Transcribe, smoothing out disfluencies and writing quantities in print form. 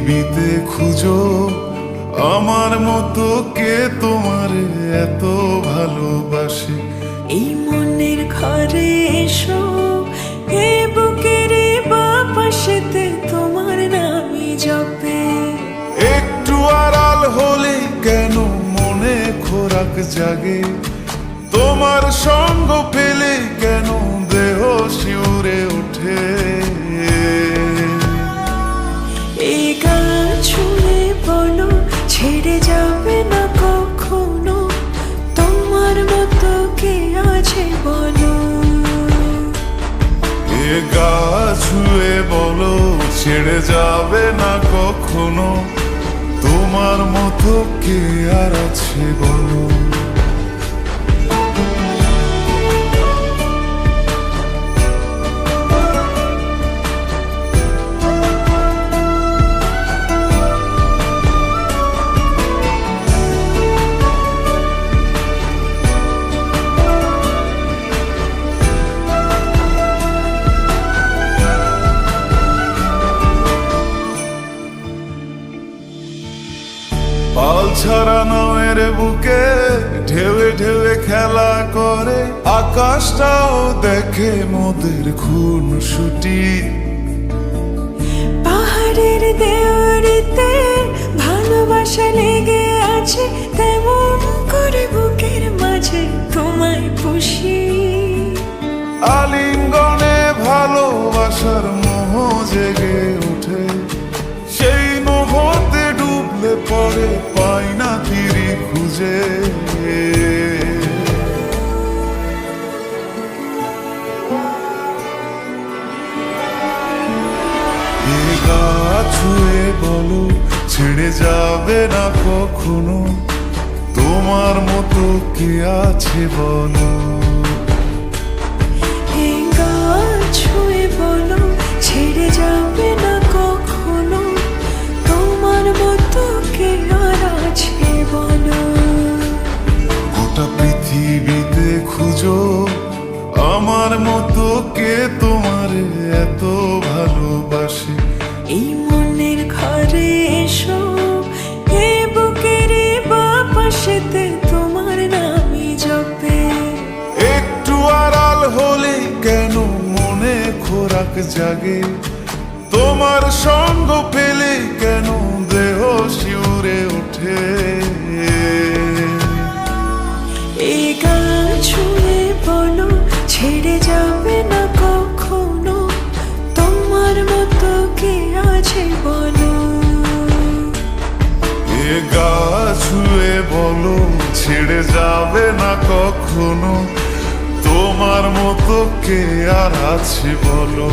পৃথিবীতে খুঁজো আমার মতো কে তোমার এত ভালোবাসে। এই মনের ঘরে এসো, এ বুকের বাপাশেতে তোমার নামই জপে। একটু আড়াল হলে কেন মনে খোরাক জাগে, তোমার সঙ্গ পেলে কেন দেহ শিউরে ওঠে। এই গান ছুঁয়ে বলো ছেড়ে যাবে না কখনো, তোমার মতো কে আছে বলো। এ গা ছুঁয়ে বলো ছেড়ে যাবে না কখনো, তোমার মতো কে আর আছে বলো। পাল ছাড়া নামের বুকে ঢেউে ঢেউে খেলা করে, আকাশটাও দেখে মোদের খুনসুটি। পাহাড়ের দেওয়ারিতে ভালোবাসা লেগে আছে, তেমন করে বুকের মাঝে তোমায় পুষি। আলিঙ্গনে ভালোবাসার মোহ জেগে ওঠে, সেই মোহতে ডুবলে পরে পাই না তীরে খুঁজে। এ গা ছুঁয়ে বলো ছেড়ে যাবে না কখনো, তোমার মতো কে আছে বলো। এই গান ছুঁয়ে বলো ছেড়ে যাবে না কখনো, তোমার মতো কে আর আছে বলো। গোটা পৃথিবীতে খুঁজো আমার মতো কে তোমার এত ভালোবাসে। এই মনের ঘরে এসো, এ বুকের বাপাশেতে তোমার নামই জপে। একটু আড়াল হলে কেন মনে খোরাক জাগে, তোমার সঙ্গ পেলে কেন দেহ শিউরে ওঠে। এই গান ছুঁয়ে বলো ছেড়ে যাবে না কখনো, তোমার মতো কে আছে বলো। এ গা ছুঁয়ে বলো ছেড়ে যাবে না কখনো, তোমার মতো কে আর আছে বলো।